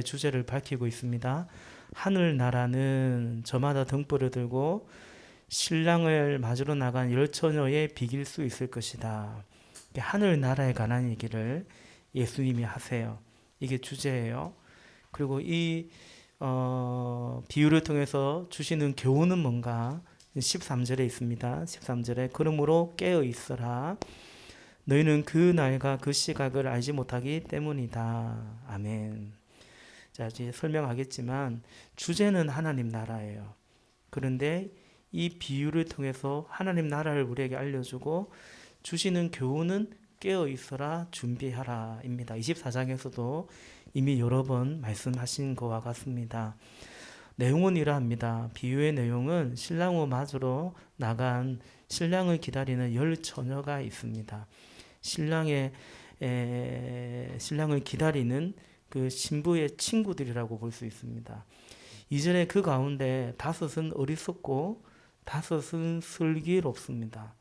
주제를 밝히고 있습니다. 하늘나라는 저마다 등불을 들고 신랑을 맞으러 나간 열 처녀에 비길 수 있을 것이다. 하늘나라에 관한 얘기를 예수님이 하세요. 이게 주제예요. 그리고 이 비유를 통해서 주시는 교훈은 뭔가 13절에 있습니다. 13절에 그러므로 깨어 있어라. 너희는 그 날과 그 시각을 알지 못하기 때문이다. 아멘. 자, 이제 설명하겠지만 주제는 하나님 나라예요. 그런데 이 비유를 통해서 하나님 나라를 우리에게 알려주고 주시는 교훈은 깨어 있어라 준비하라 입니다. 24장에서도 이미 여러 번 말씀하신 것과 같습니다. 내용은 이러합니다. 비유의 내용은 신랑을 맞으러 나간 신랑을 기다리는 열 처녀가 있습니다. 신랑을 기다리는 그 신부의 친구들이라고 볼 수 있습니다. 이전에 그 가운데 다섯은 어리석고 다섯은 슬기롭습니다.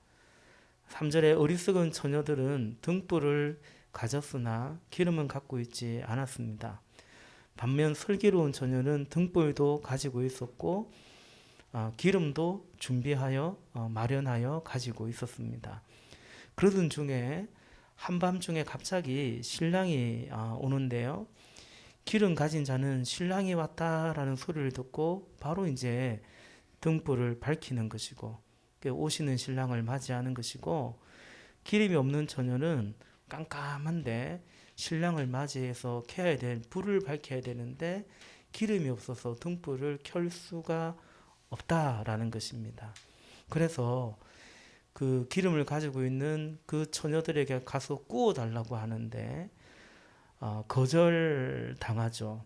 3절에 어리석은 처녀들은 등불을 가졌으나 기름은 갖고 있지 않았습니다. 반면 슬기로운 처녀는 등불도 가지고 있었고 기름도 준비하여 마련하여 가지고 있었습니다. 그러던 중에 한밤중에 갑자기 신랑이 오는데요. 기름 가진 자는 신랑이 왔다라는 소리를 듣고 바로 이제 등불을 밝히는 것이고 오시는 신랑을 맞이하는 것이고, 기름이 없는 처녀는 깜깜한데 신랑을 맞이해서 켜야 될 불을 밝혀야 되는데 기름이 없어서 등불을 켤 수가 없다라는 것입니다. 그래서 그 기름을 가지고 있는 그 처녀들에게 가서 구워달라고 하는데 거절당하죠.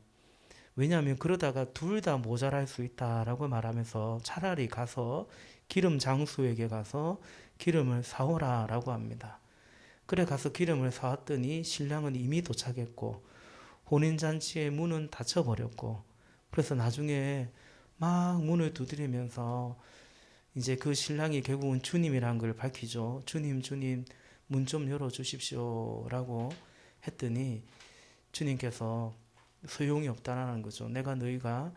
왜냐하면 그러다가 둘 다 모자랄 수 있다라고 말하면서 차라리 가서 기름 장수에게 가서 기름을 사오라라고 합니다. 그래 가서 기름을 사왔더니 신랑은 이미 도착했고 혼인잔치의 문은 닫혀버렸고, 그래서 나중에 막 문을 두드리면서 이제 그 신랑이 결국은 주님이란 걸 밝히죠. 주님, 주님, 문 좀 열어주십시오 라고 했더니 주님께서 소용이 없다라는 거죠. 내가 너희가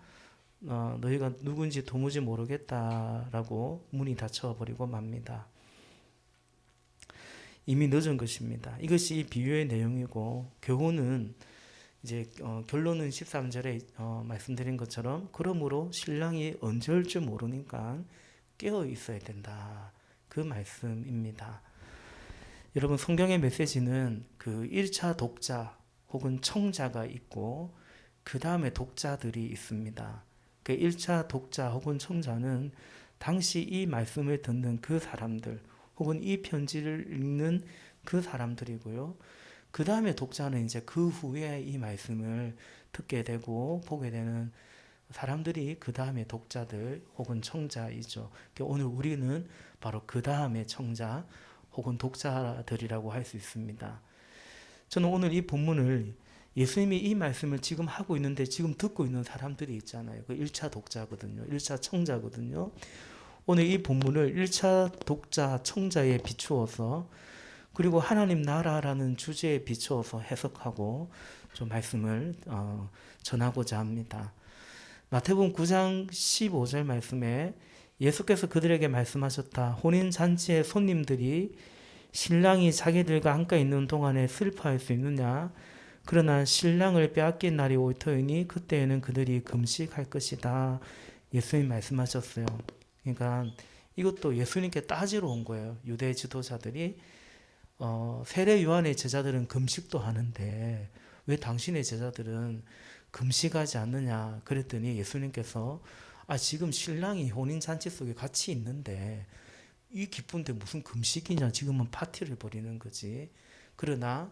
누군지 도무지 모르겠다라고 문이 닫혀버리고 맙니다. 이미 늦은 것입니다. 이것이 이 비유의 내용이고, 교훈은 이제 결론은 13절에 말씀드린 것처럼 그러므로 신랑이 언제 올 줄 모르니까 깨어 있어야 된다. 그 말씀입니다. 여러분, 성경의 메시지는 그 1차 독자 혹은 청자가 있고 그 다음에 독자들이 있습니다. 그 1차 독자 혹은 청자는 당시 이 말씀을 듣는 그 사람들 혹은 이 편지를 읽는 그 사람들이고요. 그 다음에 독자는 이제 그 후에 이 말씀을 듣게 되고 보게 되는 사람들이 그 다음에 독자들 혹은 청자이죠. 오늘 우리는 바로 그 다음에 청자 혹은 독자들이라고 할 수 있습니다. 저는 오늘 이 본문을 예수님이 이 말씀을 지금 하고 있는데 지금 듣고 있는 사람들이 있잖아요. 그 1차 독자거든요. 1차 청자거든요. 오늘 이 본문을 1차 독자, 청자에 비추어서 그리고 하나님 나라라는 주제에 비추어서 해석하고 좀 말씀을 전하고자 합니다. 마태복음 9장 15절 말씀에 예수께서 그들에게 말씀하셨다. 혼인잔치의 손님들이 신랑이 자기들과 함께 있는 동안에 슬퍼할 수 있느냐? 그러나 신랑을 빼앗긴 날이 올 터이니 그때에는 그들이 금식할 것이다. 예수님 말씀하셨어요. 그러니까 이것도 예수님께 따지러 온 거예요. 유대 지도자들이 세례 요한의 제자들은 금식도 하는데 왜 당신의 제자들은 금식하지 않느냐 그랬더니 예수님께서 지금 신랑이 혼인잔치 속에 같이 있는데 이 기쁜데 무슨 금식이냐, 지금은 파티를 벌이는 거지. 그러나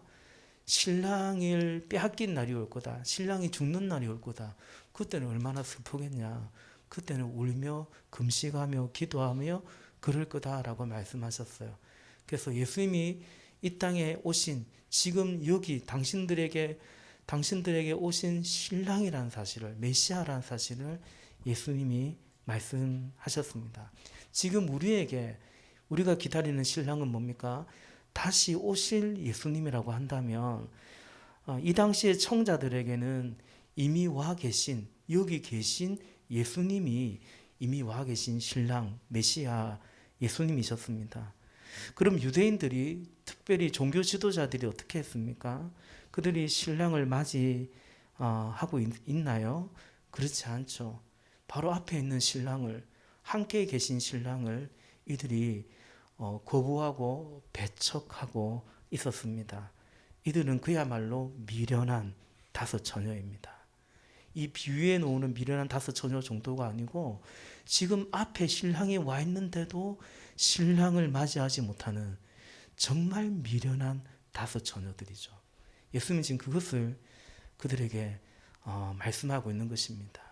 신랑을 빼앗긴 날이 올 거다, 신랑이 죽는 날이 올 거다, 그때는 얼마나 슬프겠냐, 그때는 울며 금식하며 기도하며 그럴 거다라고 말씀하셨어요. 그래서 예수님이 이 땅에 오신 지금 여기 당신들에게 오신 신랑이라는 사실을, 메시아라는 사실을 예수님이 말씀하셨습니다. 지금 우리가 기다리는 신랑은 뭡니까? 다시 오실 예수님이라고 한다면 이 당시의 청자들에게는 이미 와 계신, 여기 계신 예수님이 이미 와 계신 신랑 메시아 예수님이셨습니다. 그럼 유대인들이, 특별히 종교 지도자들이 어떻게 했습니까? 그들이 신랑을 맞이하고 있나요? 그렇지 않죠. 바로 앞에 있는 신랑을, 함께 계신 신랑을 이들이 거부하고 배척하고 있었습니다. 이들은 그야말로 미련한 다섯 처녀입니다. 이 비유에 놓는 미련한 다섯 처녀 정도가 아니고, 지금 앞에 신랑이 와 있는데도 신랑을 맞이하지 못하는 정말 미련한 다섯 처녀들이죠. 예수님은 지금 그것을 그들에게 말씀하고 있는 것입니다.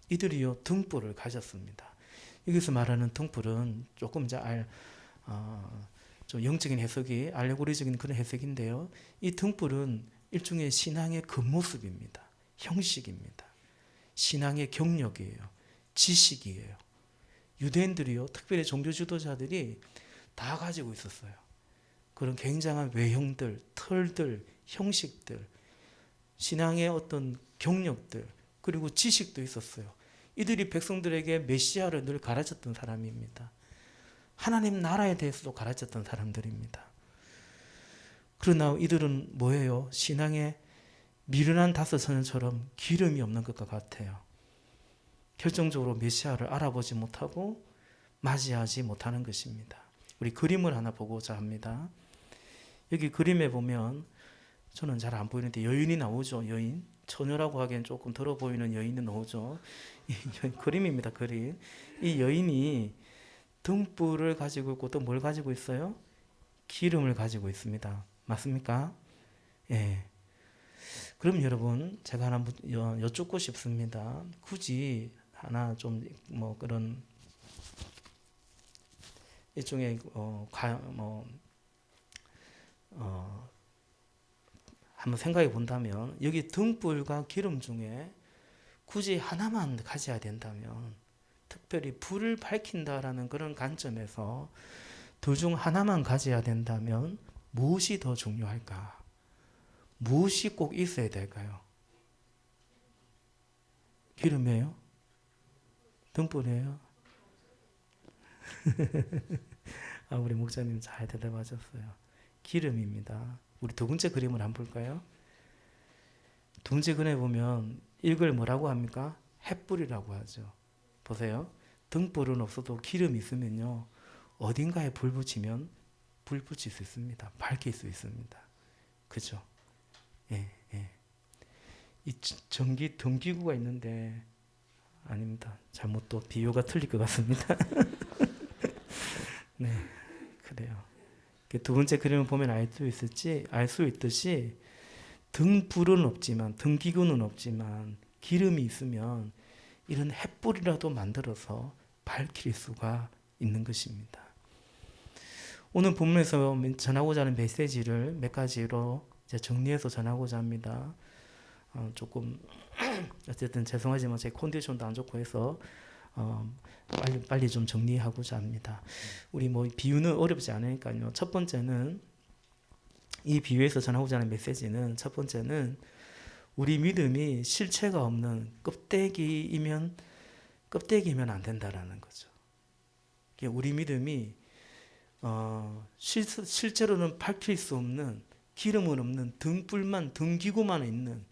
이들이요 등불을 가졌습니다. 여기서 말하는 등불은 조금 이제 좀 영적인 해석이, 알레고리적인 그런 해석인데요. 이 등불은 일종의 신앙의 겉모습입니다. 형식입니다. 신앙의 경력이에요. 지식이에요. 유대인들이요, 특별히 종교 지도자들이 다 가지고 있었어요. 그런 굉장한 외형들, 털들, 형식들, 신앙의 어떤 경력들, 그리고 지식도 있었어요. 이들이 백성들에게 메시아를 늘 가르쳤던 사람입니다. 하나님 나라에 대해서도 가르쳤던 사람들입니다. 그러나 이들은 뭐예요? 신앙의 미련한 다섯 처녀처럼 기름이 없는 것과 같아요. 결정적으로 메시아를 알아보지 못하고 맞이하지 못하는 것입니다. 우리 그림을 하나 보고자 합니다. 여기 그림에 보면, 저는 잘 안 보이는데 여인이 나오죠. 여인. 처녀라고 하기엔 조금 더러 보이는 여인이 나오죠. 그림입니다. 그림. 이 여인이 등불을 가지고 있고 또 뭘 가지고 있어요? 기름을 가지고 있습니다. 맞습니까? 예. 그럼 여러분, 제가 하나 여쭙고 싶습니다. 굳이 하나 좀 뭐 그런 일종의 한번 생각해 본다면, 여기 등불과 기름 중에 굳이 하나만 가져야 된다면, 특별히 불을 밝힌다라는 그런 관점에서 둘 중 하나만 가져야 된다면 무엇이 더 중요할까? 무엇이 꼭 있어야 될까요? 기름이에요? 등불이에요? 우리 목사님 잘 대답하셨어요. 기름입니다. 우리 두 번째 그림을 한번 볼까요? 두 번째 그림에 보면 이걸 뭐라고 합니까? 횃불이라고 하죠. 보세요. 등불은 없어도 기름이 있으면요, 어딘가에 불 붙이면 불 붙일 수 있습니다. 밝힐 수 있습니다. 그죠? 예, 예. 이 전기 등기구가 있는데, 아닙니다. 잘못 또 비유가 틀릴 것 같습니다. 네, 그래요. 두 번째 그림을 보면 알 수 있듯이 등불은 없지만, 등기구는 없지만 기름이 있으면 이런 횃불이라도 만들어서 밝힐 수가 있는 것입니다. 오늘 본문에서 전하고자 하는 메시지를 몇 가지로 이제 정리해서 전하고자 합니다. 조금 어쨌든 죄송하지만 제 컨디션도 안 좋고 해서 빨리 좀 정리하고자 합니다. 우리 뭐 비유는 어렵지 않으니까요. 첫 번째는, 이 비유에서 전하고자 하는 메시지는, 첫 번째는 우리 믿음이 실체가 없는 껍데기이면 안 된다라는 거죠. 우리 믿음이 실제로는 밝힐 수 없는, 기름은 없는 등불만, 등기구만 있는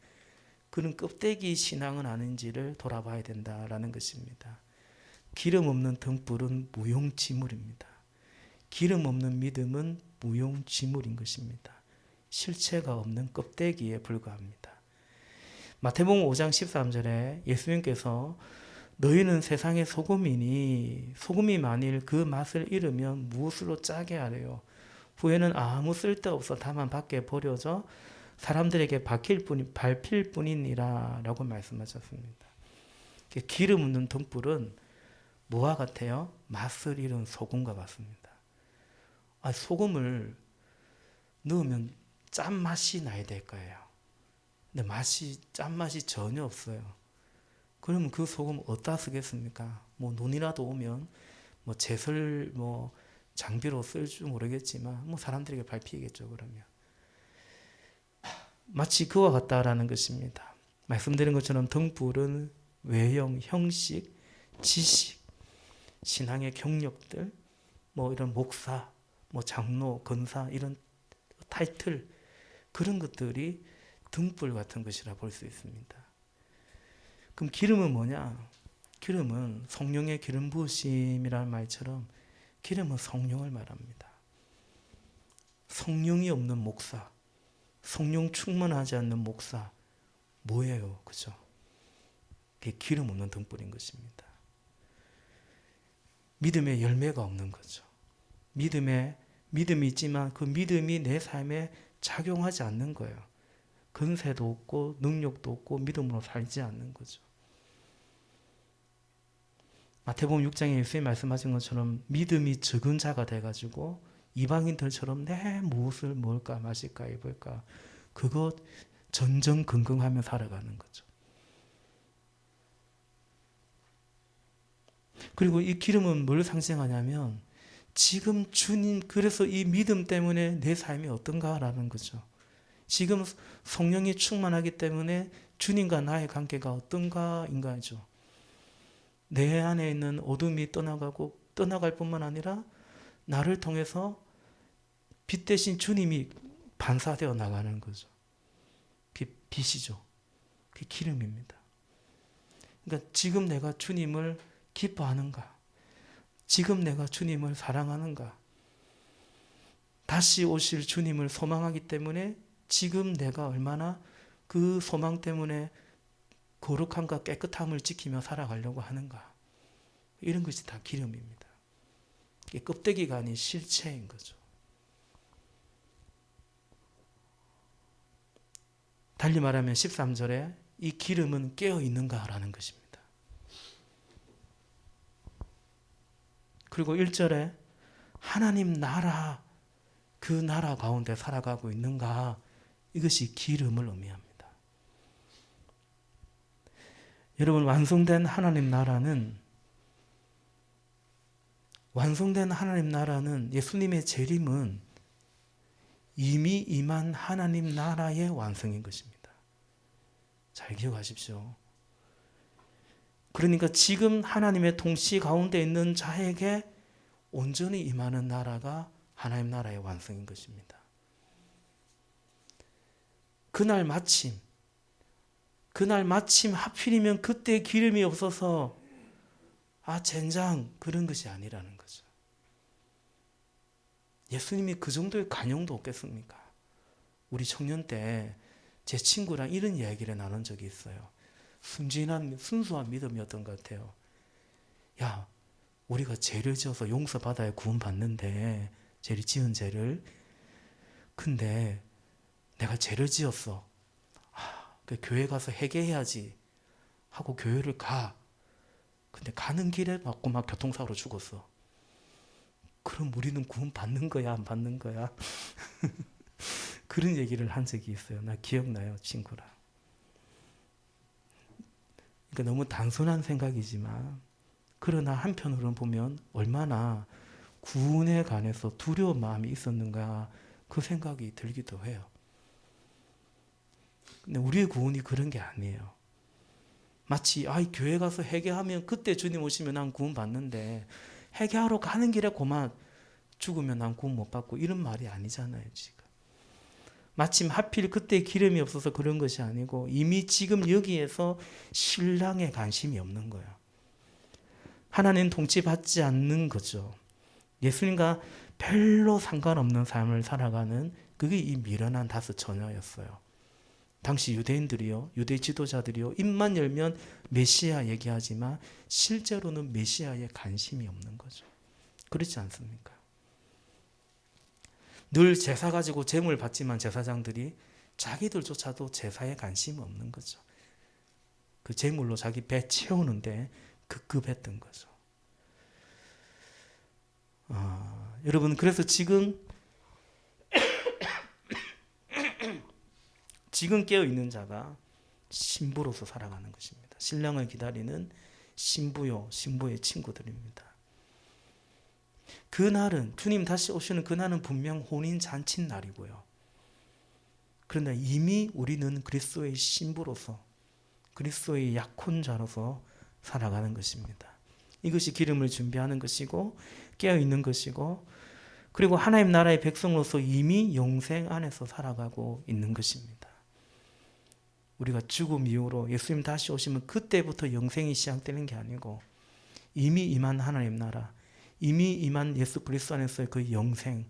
그런 껍데기 신앙은 아닌지를 돌아봐야 된다라는 것입니다. 기름 없는 등불은 무용지물입니다. 기름 없는 믿음은 무용지물인 것입니다. 실체가 없는 껍데기에 불과합니다. 마태복음 5장 13절에 예수님께서 너희는 세상의 소금이니 소금이 만일 그 맛을 잃으면 무엇으로 짜게 하래요? 후에는 아무 쓸데없어 다만 밖에 버려져 사람들에게 밟힐 뿐이니라 라고 말씀하셨습니다. 기름 없는 등불은 뭐와 같아요? 맛을 잃은 소금과 같습니다. 소금을 넣으면 짠맛이 나야 될 거예요. 근데 짠맛이 전혀 없어요. 그러면 그 소금 어디다 쓰겠습니까? 뭐 논이라도 오면 뭐 제설 장비로 쓸 줄 모르겠지만 사람들에게 밟히겠죠. 그러면 마치 그와 같다라는 것입니다. 말씀드린 것처럼 등불은 외형, 형식, 지식, 신앙의 경력들, 이런 목사, 장로, 권사 이런 타이틀 그런 것들이 등불 같은 것이라 볼 수 있습니다. 그럼 기름은 뭐냐? 기름은 성령의 기름 부으심이라는 말처럼 기름은 성령을 말합니다. 성령이 없는 목사, 성령 충만하지 않는 목사 뭐예요? 그죠? 그게 기름 없는 등불인 것입니다. 믿음의 열매가 없는 거죠. 믿음이 있지만 그 믿음이 내 삶에 작용하지 않는 거예요. 근세도 없고 능력도 없고 믿음으로 살지 않는 거죠. 마태복음 6장에 예수님이 말씀하신 것처럼 믿음이 적은 자가 돼가지고 이방인들처럼 내 무엇을 먹을까 마실까 입을까 그것 전전긍긍하며 살아가는 거죠. 그리고 이 기름은 뭘 상징하냐면 지금 주님 그래서 이 믿음 때문에 내 삶이 어떤가라는 거죠. 지금 성령이 충만하기 때문에 주님과 나의 관계가 어떤가인가죠. 내 안에 있는 어둠이 떠나갈 뿐만 아니라 나를 통해서 빛 대신 주님이 반사되어 나가는 거죠. 그게 빛이죠. 그게 기름입니다. 그러니까 지금 내가 주님을 기뻐하는가? 지금 내가 주님을 사랑하는가? 다시 오실 주님을 소망하기 때문에 지금 내가 얼마나 그 소망 때문에 거룩함과 깨끗함을 지키며 살아가려고 하는가? 이런 것이 다 기름입니다. 이게 껍데기가 아닌 실체인 거죠. 달리 말하면 13절에 이 기름은 깨어 있는가라는 것입니다. 그리고 1절에 하나님 나라 그 나라 가운데 살아가고 있는가 이것이 기름을 의미합니다. 여러분 완성된 하나님 나라는 예수님의 재림은 이미 임한 하나님 나라의 완성인 것입니다. 잘 기억하십시오. 그러니까 지금 하나님의 통치 가운데 있는 자에게 온전히 임하는 나라가 하나님 나라의 완성인 것입니다. 그날 마침 하필이면 그때 기름이 없어서 젠장 그런 것이 아니라는 거죠. 예수님이 그 정도의 간용도 없겠습니까? 우리 청년 때 제 친구랑 이런 이야기를 나눈 적이 있어요. 순수한 믿음이었던 것 같아요. 야, 우리가 죄를 지어서 용서받아야 구원받는데 죄를 지은 죄를 근데 내가 죄를 지었어. 그 교회 가서 회개해야지 하고 교회를 가. 근데 가는 길에 맞고 막 교통사고로 죽었어. 그럼 우리는 구원 받는 거야 안 받는 거야? 그런 얘기를 한 적이 있어요. 나 기억나요 친구랑. 그러니까 너무 단순한 생각이지만 그러나 한편으로는 보면 얼마나 구원에 관해서 두려운 마음이 있었는가 그 생각이 들기도 해요. 근데 우리의 구원이 그런 게 아니에요. 마치 교회 가서 회개하면 그때 주님 오시면 난 구원 받는데 회개하러 가는 길에 그만 죽으면 난 구원 못 받고 이런 말이 아니잖아요. 지금 마침 하필 그때 기름이 없어서 그런 것이 아니고 이미 지금 여기에서 신랑에 관심이 없는 거예요. 하나님 통치받지 않는 거죠. 예수님과 별로 상관없는 삶을 살아가는 그게 이 미련한 5 처녀였어요. 당시 유대 지도자들이요 입만 열면 메시아 얘기하지만 실제로는 메시아에 관심이 없는 거죠. 그렇지 않습니까? 늘 제사 가지고 제물 받지만 제사장들이 자기들조차도 제사에 관심이 없는 거죠. 그 제물로 자기 배 채우는데 급급했던 거죠. 여러분 그래서 지금 깨어있는 자가 신부로서 살아가는 것입니다. 신랑을 기다리는 신부요 신부의 친구들입니다. 그날은 주님 다시 오시는 그날은 분명 혼인잔치 날이고요. 그러나 이미 우리는 그리스도의 신부로서 그리스도의 약혼자로서 살아가는 것입니다. 이것이 기름을 준비하는 것이고 깨어있는 것이고 그리고 하나님 나라의 백성으로서 이미 영생 안에서 살아가고 있는 것입니다. 우리가 죽음 이후로 예수님 다시 오시면 그때부터 영생이 시작되는 게 아니고 이미 임한 하나님 나라, 이미 임한 예수 그리스도 안에서의 그 영생,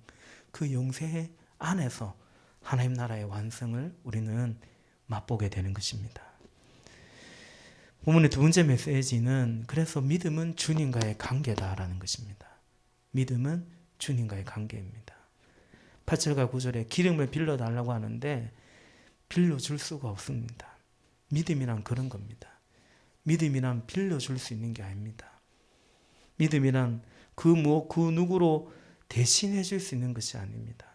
그 영생 안에서 하나님 나라의 완성을 우리는 맛보게 되는 것입니다. 본문의 두 번째 메시지는 그래서 믿음은 주님과의 관계다라는 것입니다. 믿음은 주님과의 관계입니다. 8절과 9절에 기름을 빌려달라고 하는데 빌려줄 수가 없습니다. 믿음이란 그런 겁니다. 믿음이란 빌려줄 수 있는 게 아닙니다. 믿음이란 그 누구로 대신해 줄 수 있는 것이 아닙니다.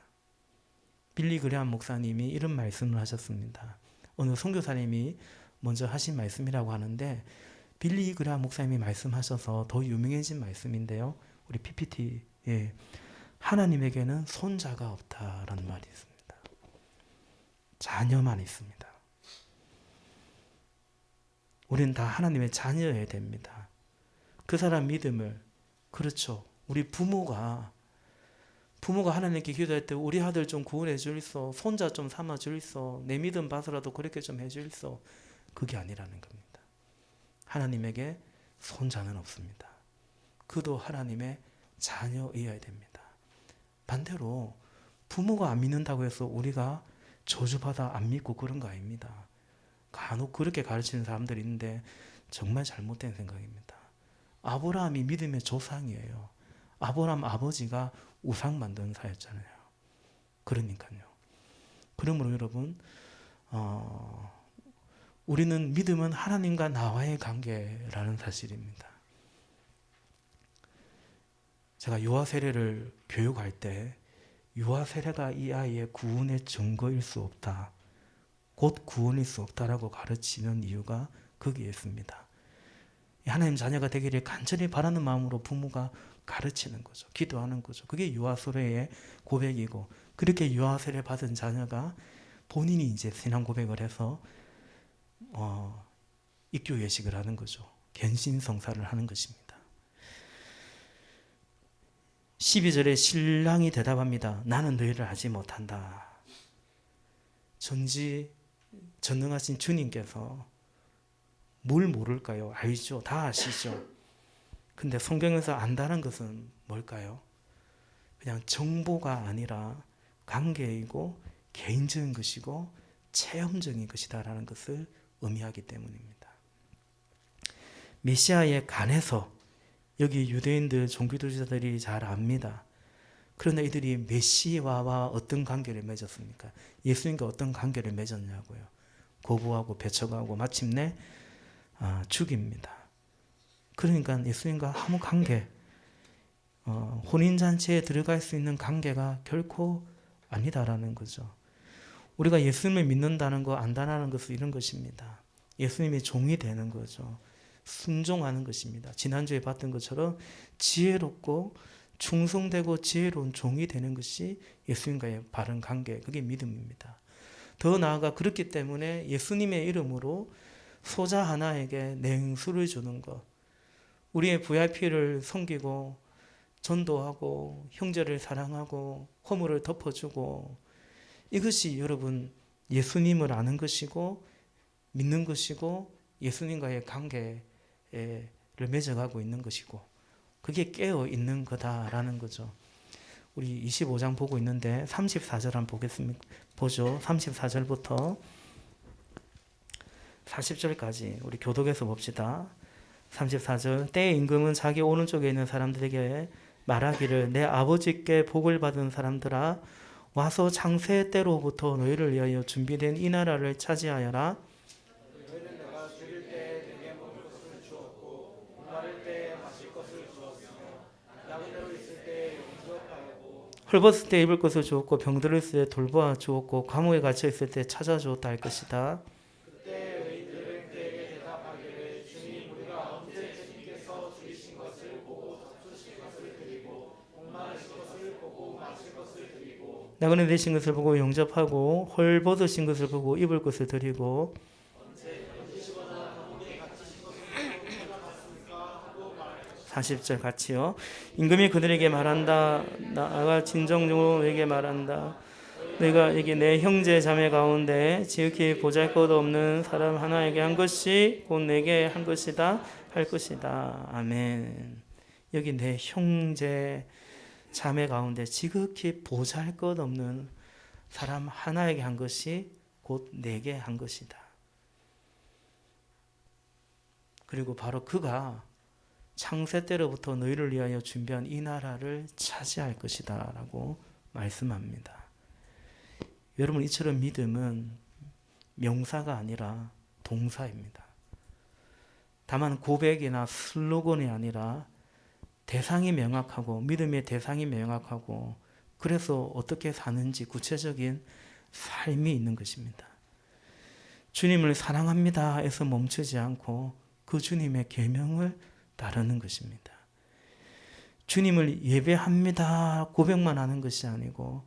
빌리 그레함 목사님이 이런 말씀을 하셨습니다. 어느 선교사님이 먼저 하신 말씀이라고 하는데 빌리 그레함 목사님이 말씀하셔서 더 유명해진 말씀인데요. 우리 PPT에 하나님에게는 손자가 없다라는 말이 있습니다. 자녀만 있습니다. 우리는 다 하나님의 자녀여야 됩니다. 그 사람 믿음을 그렇죠. 우리 부모가 하나님께 기도할 때 우리 아들 좀 구원해 줄소, 손자 좀 삼아 줄소, 내 믿음 봐서라도 그렇게 좀 해 줄소. 그게 아니라는 겁니다. 하나님에게 손자는 없습니다. 그도 하나님의 자녀이어야 됩니다. 반대로 부모가 안 믿는다고 해서 우리가 저주받아 안 믿고 그런 거 아닙니다. 간혹 그렇게 가르치는 사람들이 있는데 정말 잘못된 생각입니다. 아브라함이 믿음의 조상이에요. 아브라함 아버지가 우상 만드는 사였잖아요. 그러니까요. 그러므로 여러분 우리는 믿음은 하나님과 나와의 관계라는 사실입니다. 제가 유아 세례를 교육할 때 유아 세례가 이 아이의 구원의 증거일 수 없다. 곧 구원일 수 없다라고 가르치는 이유가 거기에 있습니다. 하나님 자녀가 되기를 간절히 바라는 마음으로 부모가 가르치는 거죠. 기도하는 거죠. 그게 유아 세례의 고백이고 그렇게 유아 세례 받은 자녀가 본인이 이제 신앙 고백을 해서 입교 예식을 하는 거죠. 견신성사를 하는 것입니다. 12절에 신랑이 대답합니다. 나는 너희를 알지 못한다. 전능하신 주님께서 뭘 모를까요? 알죠. 다 아시죠. 근데 성경에서 안다는 것은 뭘까요? 그냥 정보가 아니라 관계이고 개인적인 것이고 체험적인 것이다라는 것을 의미하기 때문입니다. 메시아에 관해서 여기 유대인들 종교주의자들이 잘 압니다. 그러나 이들이 메시아와 어떤 관계를 맺었습니까? 예수님과 어떤 관계를 맺었냐고요. 거부하고 배척하고 마침내 죽입니다. 그러니까 예수님과 아무 관계, 혼인잔치에 들어갈 수 있는 관계가 결코 아니다라는 거죠. 우리가 예수님을 믿는다는 거, 안다는 것은 이런 것입니다. 예수님의 종이 되는 거죠. 순종하는 것입니다. 지난주에 봤던 것처럼 지혜롭고 충성되고 지혜로운 종이 되는 것이 예수님과의 바른 관계, 그게 믿음입니다. 더 나아가 그렇기 때문에 예수님의 이름으로 소자 하나에게 냉수를 주는 것, 우리의 VIP를 섬기고 전도하고 형제를 사랑하고 허물을 덮어주고, 이것이 여러분 예수님을 아는 것이고 믿는 것이고 예수님과의 관계를 맺어가고 있는 것이고 그게 깨어 있는 거다라는 거죠. 우리 25장 보고 있는데 34절 한번 보죠. 34절부터 40절까지 우리 교독에서 봅시다. 34절 때의 임금은 자기 오른쪽에 있는 사람들에게 말하기를 내 아버지께 복을 받은 사람들아 와서 창세 때로부터 너희를 위하여 준비된 이 나라를 차지하여라. 너희는 내가 죽일 때 내게 먹을 것을 주었고 마를 때 마실 것을 주었으며 약은 대로 있을 때 용서하였고 헐벗을 때 입을 것을 주었고 병들어 있을 때 돌보아 주었고 감옥에 갇혀 있을 때 찾아주었다 할 것이다. 그때 의인들은 그에게 대답하기를 주님 우리가 언제 주님께서 죽이신 것을 보고 잡수신 것을 드리고 목마르신 것을 보고 마실 것을 드리고 나그네 되신 것을 보고 영접하고 헐벗으신 것을 보고 입을 것을 드리고 언제 건지시거나 40절 같이요. 임금이 그들에게 말한다. 나가 진정으로 너에게 말한다. 내가 이게 내 형제 자매 가운데 지극히 보잘것없는 사람 하나에게 한 것이 곧 내게 한 것이다 할 것이다. 아멘. 여기 내 형제 자매 가운데 지극히 보잘것없는 사람 하나에게 한 것이 곧 내게 한 것이다. 그리고 바로 그가 창세 때로부터 너희를 위하여 준비한 이 나라를 차지할 것이다 라고 말씀합니다. 여러분, 이처럼 믿음은 명사가 아니라 동사입니다. 다만 고백이나 슬로건이 아니라 대상이 명확하고 믿음의 대상이 명확하고 그래서 어떻게 사는지 구체적인 삶이 있는 것입니다. 주님을 사랑합니다 해서 멈추지 않고 그 주님의 계명을 따르는 것입니다. 주님을 예배합니다 고백만 하는 것이 아니고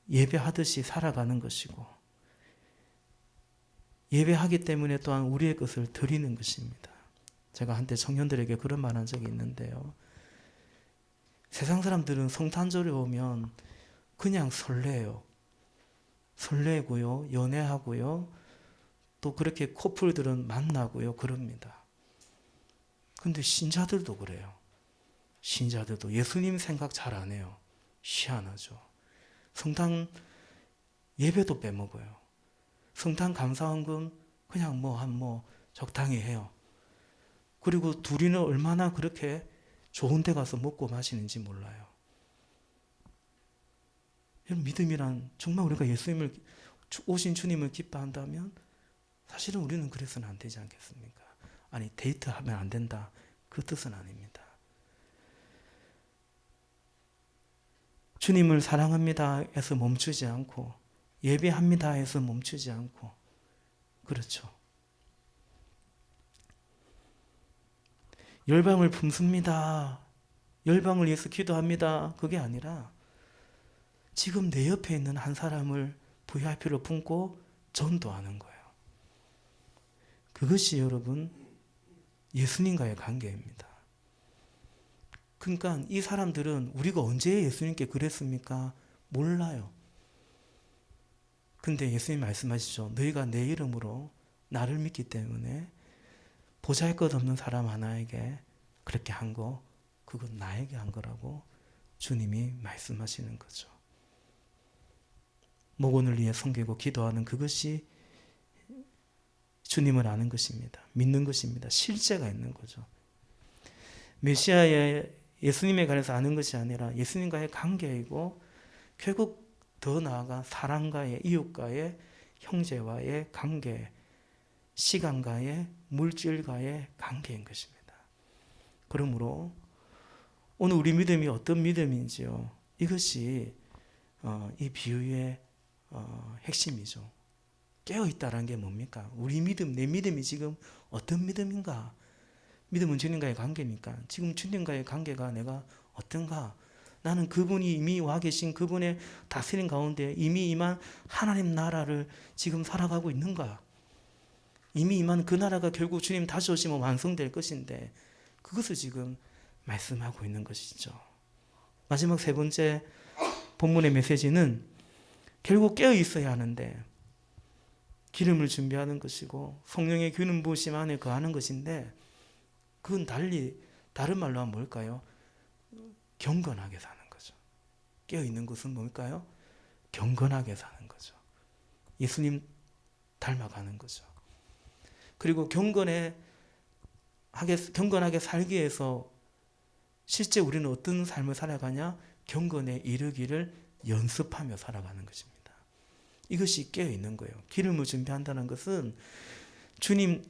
예배하듯이 살아가는 것이고 예배하기 때문에 또한 우리의 것을 드리는 것입니다. 제가 한때 청년들에게 그런 말 한 적이 있는데요. 세상 사람들은 성탄절에 오면 그냥 설레요. 설레고요. 연애하고요. 또 그렇게 커플들은 만나고요. 그럽니다. 근데 신자들도 그래요. 신자들도 예수님 생각 잘 안 해요. 희한하죠. 성탄 예배도 빼먹어요. 성탄 감사헌금 그냥 적당히 해요. 그리고 둘이는 얼마나 그렇게 좋은 데 가서 먹고 마시는지 몰라요. 믿음이란 정말 우리가 예수님을 오신 주님을 기뻐한다면 사실은 우리는 그래서는 안 되지 않겠습니까? 아니 데이트하면 안 된다. 그 뜻은 아닙니다. 주님을 사랑합니다 해서 멈추지 않고 예배합니다 해서 멈추지 않고 그렇죠. 열방을 품습니다. 열방을 위해서 기도합니다. 그게 아니라 지금 내 옆에 있는 한 사람을 VIP로 품고 전도하는 거예요. 그것이 여러분 예수님과의 관계입니다. 그러니까 이 사람들은 우리가 언제 예수님께 그랬습니까? 몰라요. 근데 예수님 말씀하시죠. 너희가 내 이름으로 나를 믿기 때문에 보잘것없는 사람 하나에게 그렇게 한 거, 그건 나에게 한 거라고 주님이 말씀하시는 거죠. 목원을 위해 섬기고 기도하는 그것이 주님을 아는 것입니다. 믿는 것입니다. 실제가 있는 거죠. 메시아의 예수님에 관해서 아는 것이 아니라 예수님과의 관계이고 결국 더 나아가 사람과의 이웃과의 형제와의 관계, 시간과의 물질과의 관계인 것입니다. 그러므로 오늘 우리 믿음이 어떤 믿음인지요. 이것이 이 비유의 핵심이죠. 깨어있다라는 게 뭡니까? 우리 믿음, 내 믿음이 지금 어떤 믿음인가? 믿음은 주님과의 관계니까 지금 주님과의 관계가 내가 어떤가? 나는 그분이 이미 와 계신 그분의 다스림 가운데 이미 임한 하나님 나라를 지금 살아가고 있는가? 이미 임한 그 나라가 결국 주님 다시 오시면 완성될 것인데 그것을 지금 말씀하고 있는 것이죠. 마지막 세 번째 본문의 메시지는 결국 깨어 있어야 하는데 기름을 준비하는 것이고 성령의 기름 부으심 안에 거하는 것인데 그건 다른 말로 하면 뭘까요? 경건하게 사는 거죠. 깨어있는 것은 뭘까요? 경건하게 사는 거죠. 예수님 닮아가는 거죠. 그리고 경건하게 살기 위해서 실제 우리는 어떤 삶을 살아가냐? 경건에 이르기를 연습하며 살아가는 것입니다. 이것이 깨어있는 거예요. 기름을 준비한다는 것은 주님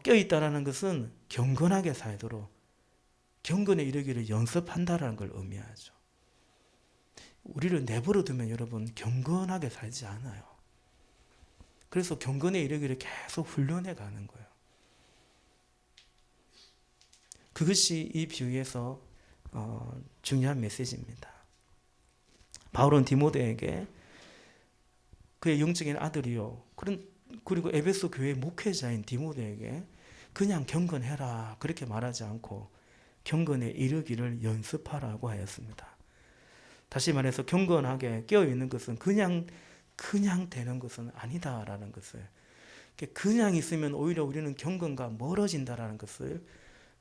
깨어있다는 것은 경건하게 살도록 경건에 이르기를 연습한다는 걸 의미하죠. 우리를 내버려 두면 여러분 경건하게 살지 않아요. 그래서 경건에 이르기를 계속 훈련해 가는 거예요. 그것이 이 비유에서 중요한 메시지입니다. 바울은 디모데에게 그의 영적인 아들이요. 그리고 에베소 교회 목회자인 디모데에게 그냥 경건해라 그렇게 말하지 않고 경건에 이르기를 연습하라고 하였습니다. 다시 말해서 경건하게 깨어있는 것은 그냥 되는 것은 아니다라는 것을, 그냥 있으면 오히려 우리는 경건과 멀어진다라는 것을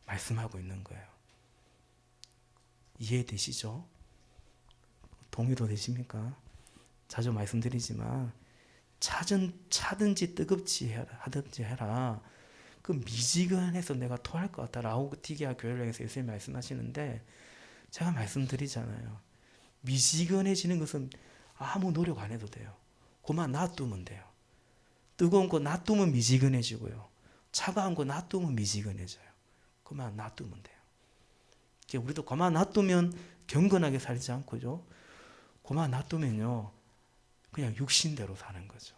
말씀하고 있는 거예요. 이해되시죠? 동의도 되십니까? 자주 말씀드리지만 차든지 뜨겁지 하든지 해라. 그 미지근해서 내가 토할 것 같다. 라오디게아 교회를 향해서 예수님 말씀하시는데 제가 말씀드리잖아요. 미지근해지는 것은 아무 노력 안 해도 돼요. 그만 놔두면 돼요. 뜨거운 거 놔두면 미지근해지고요. 차가운 거 놔두면 미지근해져요. 그만 놔두면 돼요. 우리도 그만 놔두면 경건하게 살지 않고요. 그만 놔두면요. 그냥 육신대로 사는 거죠.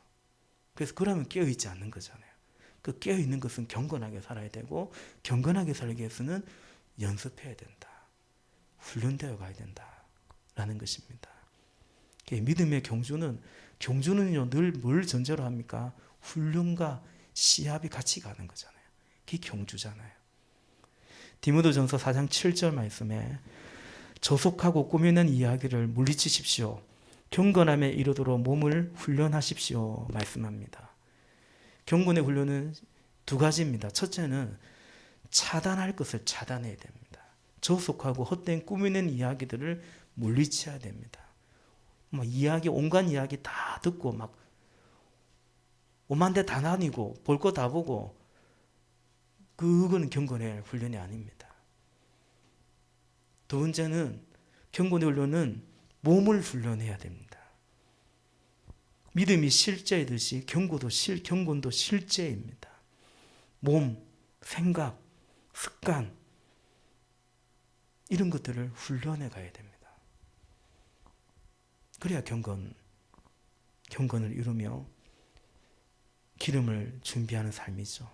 그래서 그러면 깨어있지 않는 거잖아요. 그 깨어있는 것은 경건하게 살아야 되고 경건하게 살기 위해서는 연습해야 된다. 훈련되어 가야 된다라는 것입니다. 믿음의 경주는요 늘 뭘 전제로 합니까? 훈련과 시합이 같이 가는 거잖아요. 그게 경주잖아요. 디모데전서 4장 7절 말씀에 저속하고 꾸미는 이야기를 물리치십시오. 경건함에 이르도록 몸을 훈련하십시오 말씀합니다. 경건의 훈련은 두 가지입니다. 첫째는 차단할 것을 차단해야 됩니다. 저속하고 헛된 꾸미는 이야기들을 물리쳐야 됩니다. 온갖 이야기 다 듣고 막 오만대 다 나뉘고 볼 거 다 보고 그건 경건의 훈련이 아닙니다. 두 번째는 경건의 훈련은 몸을 훈련해야 됩니다. 믿음이 실제이듯이 경건도 실제입니다. 몸, 생각, 습관 이런 것들을 훈련해 가야 됩니다. 그래야 경건을 이루며 기름을 준비하는 삶이죠.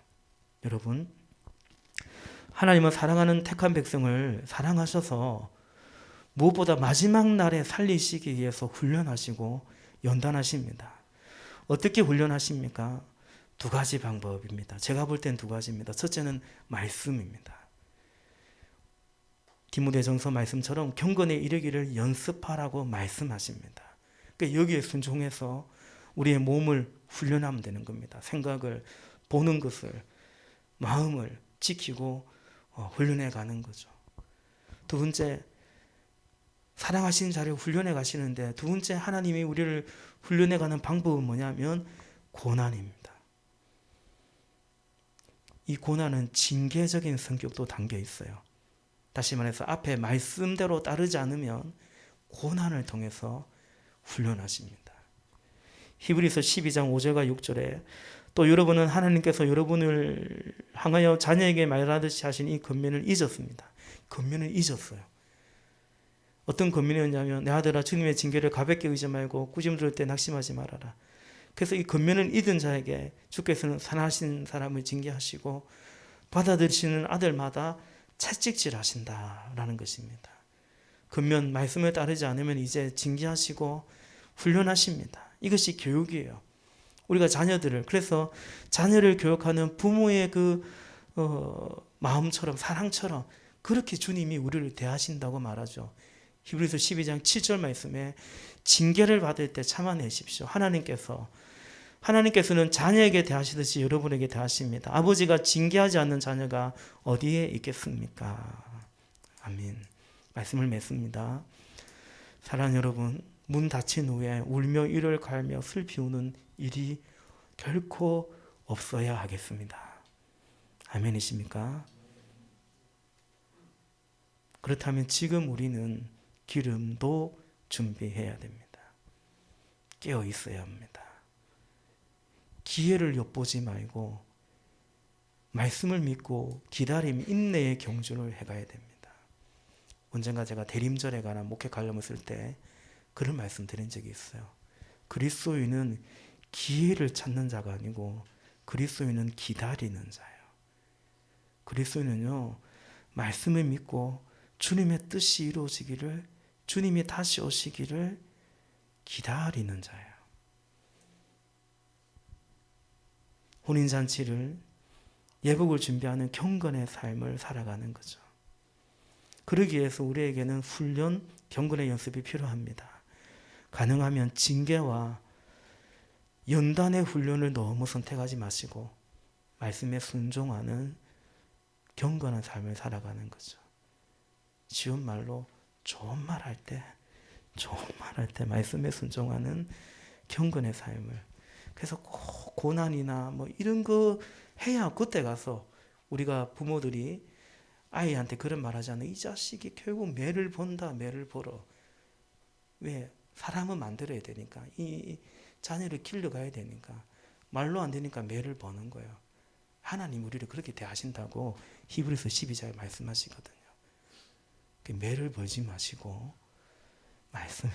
여러분, 하나님은 사랑하는 택한 백성을 사랑하셔서 무엇보다 마지막 날에 살리시기 위해서 훈련하시고 연단하십니다. 어떻게 훈련하십니까? 두 가지 방법입니다. 제가 볼 땐 두 가지입니다. 첫째는 말씀입니다. 디모데전서 말씀처럼 경건에 이르기를 연습하라고 말씀하십니다. 그러니까 여기에 순종해서 우리의 몸을 훈련하면 되는 겁니다. 생각을, 보는 것을, 마음을 지키고 훈련해 가는 거죠. 두 번째, 사랑하시는 자를 훈련해 가시는데 두 번째 하나님이 우리를 훈련해 가는 방법은 뭐냐면 고난입니다. 이 고난은 징계적인 성격도 담겨 있어요. 다시 말해서 앞에 말씀대로 따르지 않으면 고난을 통해서 훈련하십니다. 히브리서 12장 5절과 6절에 또 여러분은 하나님께서 여러분을 향하여 자녀에게 말하듯이 하신 이 권면을 잊었습니다. 권면을 잊었어요. 어떤 권면이었냐면 내 아들아 주님의 징계를 가볍게 여기지 말고 꾸짖을 때 낙심하지 말아라. 그래서 이 권면을 잊은 자에게 주께서는 선하신 사람을 징계하시고 받아들이시는 아들마다 채찍질하신다라는 것입니다. 권면 말씀에 따르지 않으면 이제 징계하시고 훈련하십니다. 이것이 교육이에요. 우리가 그래서 자녀를 교육하는 부모의 마음처럼 사랑처럼 그렇게 주님이 우리를 대하신다고 말하죠. 히브리서 12장 7절 말씀에 징계를 받을 때 참아내십시오. 하나님께서는 자녀에게 대하시듯이 여러분에게 대하십니다. 아버지가 징계하지 않는 자녀가 어디에 있겠습니까? 아멘. 말씀을 맺습니다. 사랑하는 여러분, 문 닫힌 후에 울며 이를 갈며 슬피 우는 일이 결코 없어야 하겠습니다. 아멘이십니까? 그렇다면 지금 우리는 기름도 준비해야 됩니다. 깨어 있어야 합니다. 기회를 엿보지 말고 말씀을 믿고 기다림, 인내의 경주를 해가야 됩니다. 언젠가 제가 대림절에 관한 목회 관람을 쓸 때 그런 말씀 드린 적이 있어요. 그리스도인은 기회를 찾는 자가 아니고 그리스도인은 기다리는 자예요. 그리스도인은요, 말씀을 믿고 주님의 뜻이 이루어지기를, 주님이 다시 오시기를 기다리는 자예요. 혼인잔치를 예복을 준비하는 경건의 삶을 살아가는 거죠. 그러기 위해서 우리에게는 훈련, 경건의 연습이 필요합니다. 가능하면 징계와 연단의 훈련을 너무 선택하지 마시고 말씀에 순종하는 경건한 삶을 살아가는 거죠. 쉬운 말로 좋은 말 할 때 말씀에 순종하는 경건의 삶을. 그래서 꼭 고난이나 뭐 이런 거 해야 그때 가서 우리가 부모들이 아이한테 그런 말 하잖아요. 이 자식이 결국 매를 본다, 매를 벌어. 왜? 사람은 만들어야 되니까. 이 자녀를 길러가야 되니까. 말로 안 되니까 매를 버는 거예요. 하나님 우리를 그렇게 대하신다고 히브리서 12장에 말씀하시거든요. 매를 벌지 마시고 말씀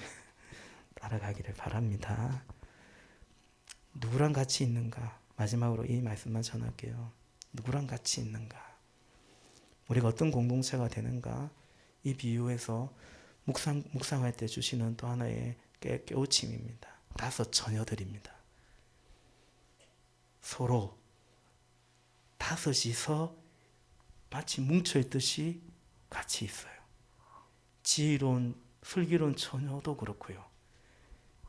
따라가기를 바랍니다. 누구랑 같이 있는가? 마지막으로 이 말씀만 전할게요. 누구랑 같이 있는가? 우리가 어떤 공동체가 되는가? 이 비유에서 묵상할 때 주시는 또 하나의 깨우침입니다. 5 처녀들입니다. 서로 5이서 마치 뭉쳐있듯이 같이 있어요. 지혜로운 슬기로운 처녀도 그렇고요.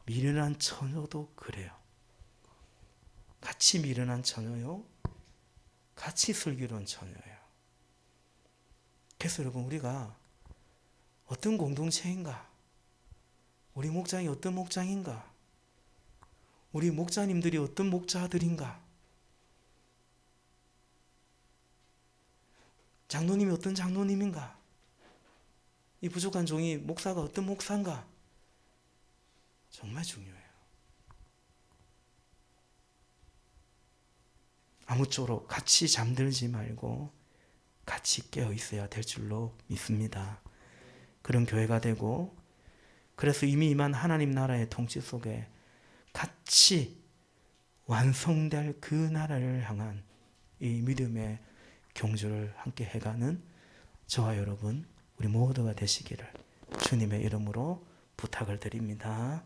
미련한 처녀도 그래요. 같이 미련한 처녀요. 같이 슬기로운 처녀예요. 그래서 여러분 우리가 어떤 공동체인가? 우리 목장이 어떤 목장인가? 우리 목자님들이 어떤 목자들인가? 장로님이 어떤 장로님인가? 이 부족한 종이 목사가 어떤 목사인가? 정말 중요해요. 아무쪼록 같이 잠들지 말고 같이 깨어 있어야 될 줄로 믿습니다. 그런 교회가 되고, 그래서 이미 임한 하나님 나라의 통치 속에 같이 완성될 그 나라를 향한 이 믿음의 경주를 함께 해가는 저와 여러분 우리 모두가 되시기를 주님의 이름으로 부탁을 드립니다.